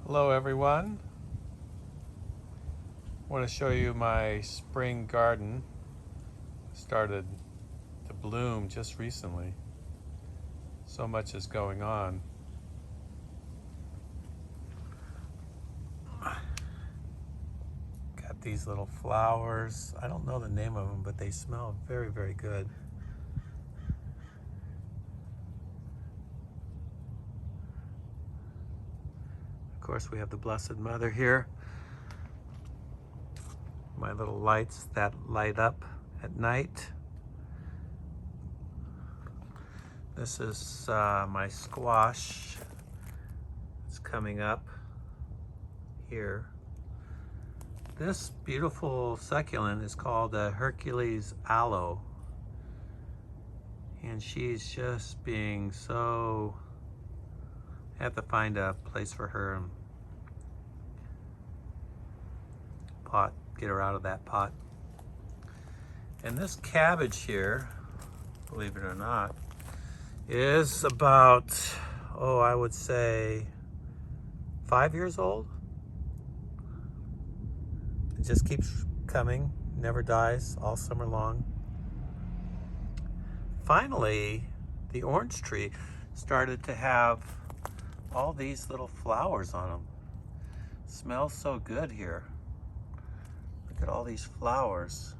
Hello everyone. I want to show you my spring garden. Started to bloom just recently. So much is going on. Got these little flowers. I don't know the name of them, but they smell very, very good. Of course, we have the Blessed Mother here. My little lights that light up at night. This is my squash. It's coming up here. This beautiful succulent is called a Hercules aloe. And she's just being so... I have to find a place for her and pot, get her out of that pot. And this cabbage here, believe it or not, is about, I would say 5 years old. It just keeps coming, never dies, all summer long. Finally, the orange tree started to have all these little flowers on them. Smells so good here. Look at all these flowers.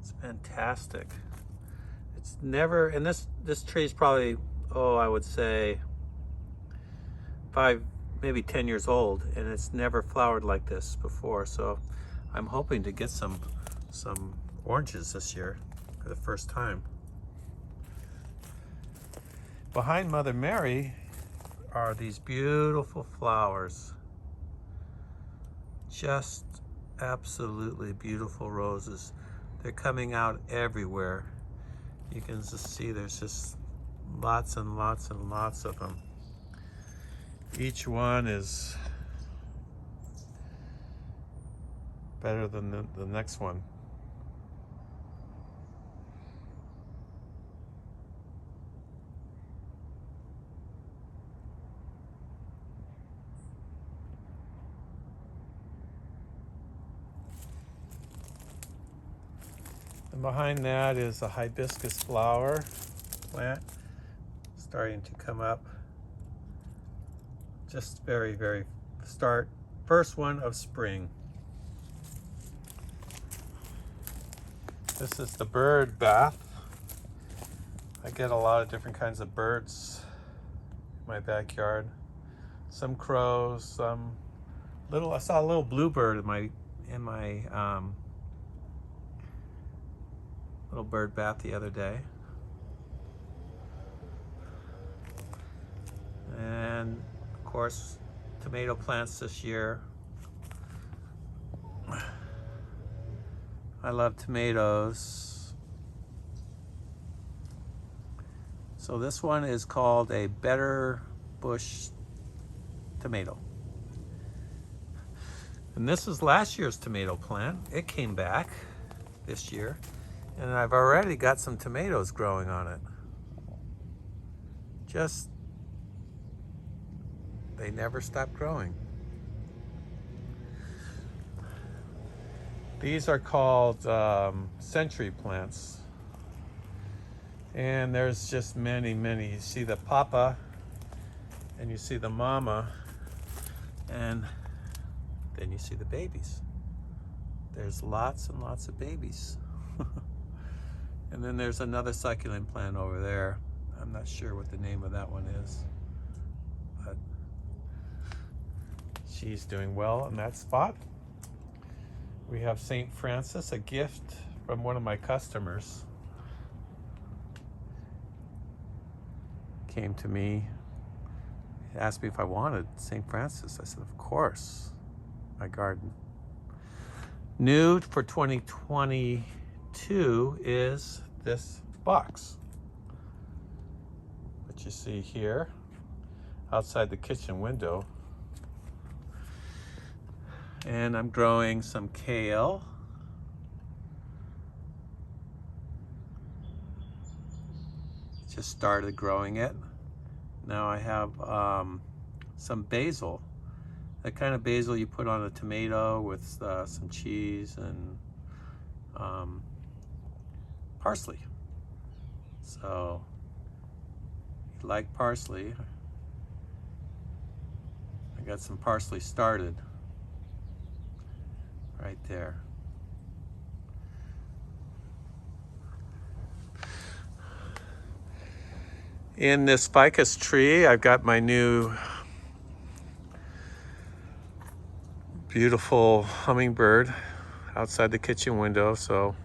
It's fantastic. It's never, and this tree is probably, I would say 5, maybe 10 years old, and it's never flowered like this before. So I'm hoping to get some oranges this year for the first time. Behind Mother Mary are these beautiful flowers. Just absolutely beautiful roses. They're coming out everywhere. You can just see there's just lots and lots and lots of them. Each one is better than the next one. And behind that is a hibiscus flower plant starting to come up. Just very, very first one of spring. This is the bird bath. I get a lot of different kinds of birds in my backyard. Some crows, some I saw a little bluebird in my little bird bath the other day. And of course, tomato plants this year. I love tomatoes. So this one is called a Better Bush tomato. And this is last year's tomato plant. It came back this year, and I've already got some tomatoes growing on it. They never stop growing. These are called Sentry Plants. And there's just many, many. You see the papa, and you see the mama, and then you see the babies. There's lots and lots of babies. And then there's another succulent plant over there. I'm not sure what the name of that one is, but she's doing well in that spot. We have St. Francis, a gift from one of my customers. Came to me, asked me if I wanted St. Francis. I said, of course, my garden. New for 2022 is this box, which you see here outside the kitchen window. And I'm growing some kale. Just started growing it. Now I have some basil. The kind of basil you put on a tomato with some cheese and parsley. So, if you like parsley, I got some parsley started right there. In this ficus tree, I've got my new beautiful hummingbird outside the kitchen window, so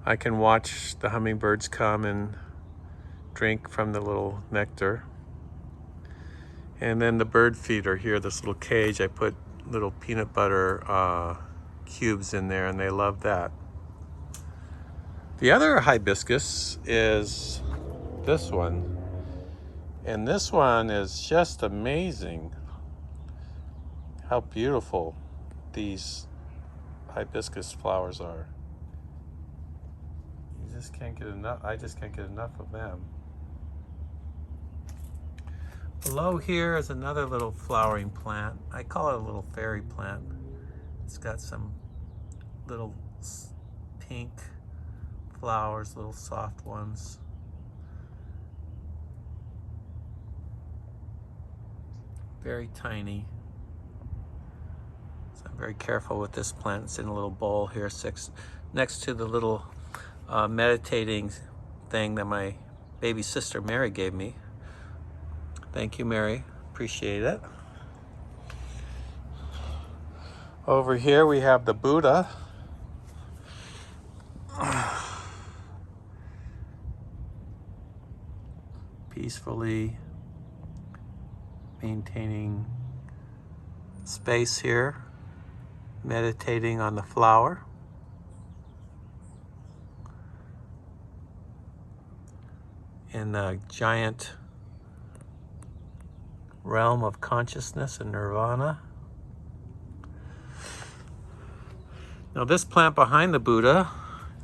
I can watch the hummingbirds come and drink from the little nectar. And then the bird feeder here, this little cage, I put little peanut butter cubes in there, and they love that. The other hibiscus is this one. And this one is just amazing how beautiful these hibiscus flowers are. You just can't get enough. I just can't get enough of them. Below here is another little flowering plant. I call it a little fairy plant. It's got some little pink flowers, little soft ones. Very tiny. So I'm very careful with this plant. It's in a little bowl here, next to the little meditating thing that my baby sister Mary gave me. Thank you, Mary. Appreciate it. Over here we have the Buddha. Peacefully maintaining space here, meditating on the flower. In the giant realm of consciousness and nirvana. Now this plant behind the Buddha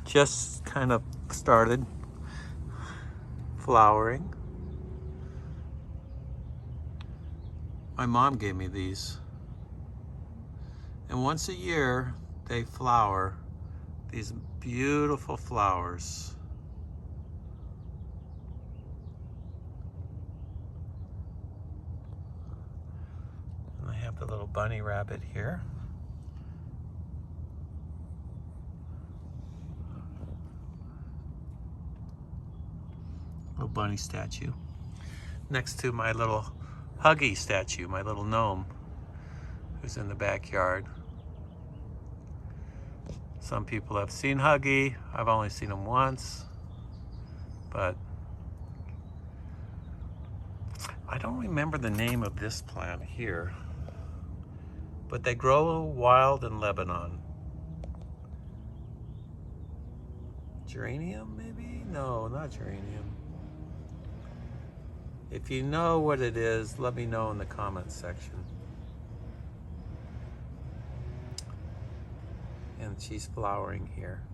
just kind of started flowering. My mom gave me these. And once a year, they flower these beautiful flowers. And I have the little bunny rabbit here. Little bunny statue. Next to my little Huggy statue, my little gnome, who's in the backyard. Some people have seen Huggy. I've only seen him once, but I don't remember the name of this plant here, but they grow wild in Lebanon. Geranium, maybe? No, not geranium. If you know what it is, let me know in the comments section. And she's flowering here.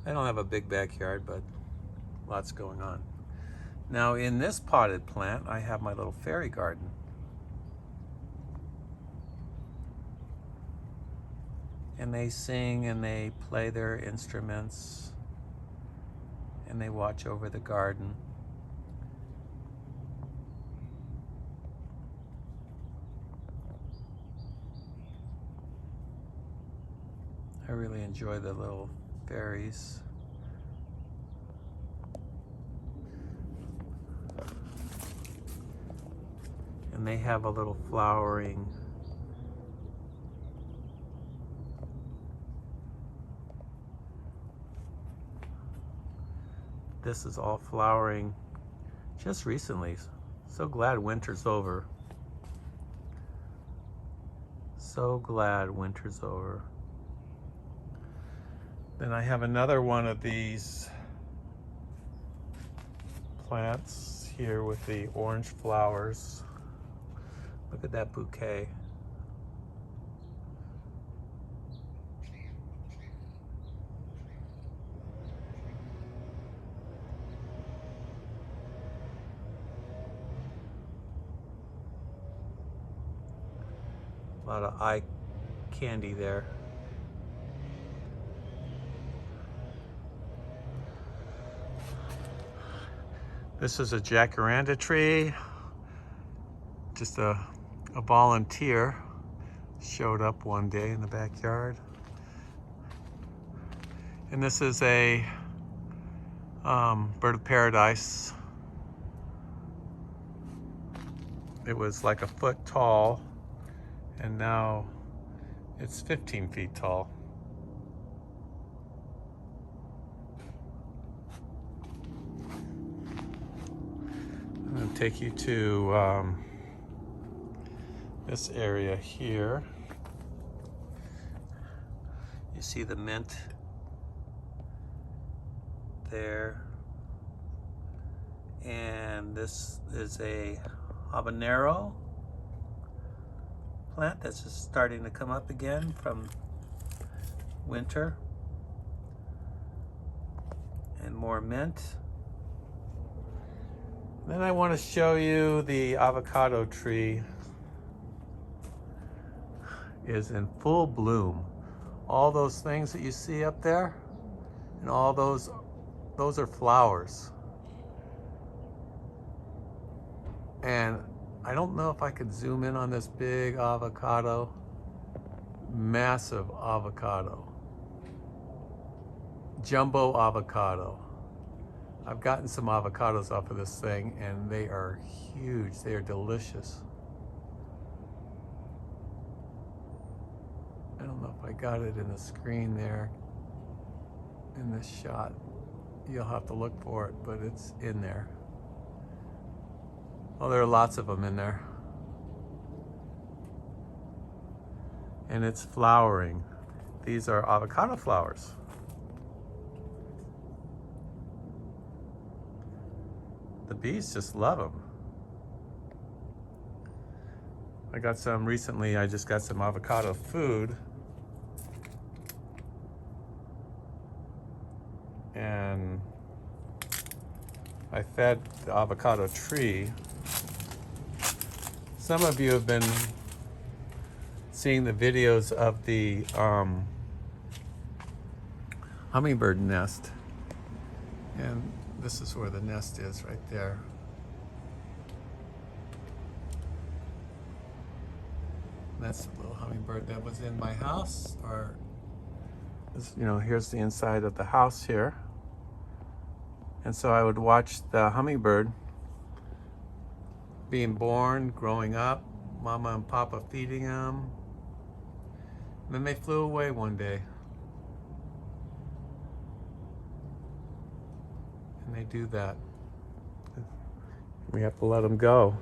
I don't have a big backyard, but lots going on. Now in this potted plant, I have my little fairy garden. And they sing and they play their instruments and they watch over the garden. I really enjoy the little fairies. And they have a little flowering this is all flowering just recently. So glad winter's over. So glad winter's over. Then I have another one of these plants here with the orange flowers. Look at that bouquet. A lot of eye candy there. This is a Jacaranda tree. Just a volunteer showed up one day in the backyard. And this is a bird of paradise. It was like a foot tall, and now it's 15 feet tall. I'm going to take you to this area here. You see the mint there, and this is a habanero plant that's just starting to come up again from winter, and more mint. Then I want to show you the avocado tree is in full bloom. All those things that you see up there, and all those are flowers. And I don't know if I could zoom in on this big avocado, massive avocado, jumbo avocado. I've gotten some avocados off of this thing, and they are huge. They are delicious. I don't know if I got it in the screen there in this shot. You'll have to look for it, but it's in there. Oh, there are lots of them in there. And it's flowering. These are avocado flowers. The bees just love them. I got some recently. I just got some avocado food. And I fed the avocado tree. Some of you have been seeing the videos of the hummingbird nest. And this is where the nest is, right there. That's the little hummingbird that was in my house. Or, you know, here's the inside of the house here. And so I would watch the hummingbird being born, growing up, Mama and Papa feeding them. And then they flew away one day. And they do that. We have to let them go.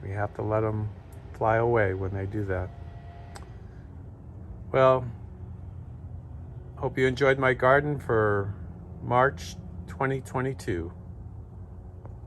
We have to let them fly away when they do that. Well, hope you enjoyed my garden for March 2022.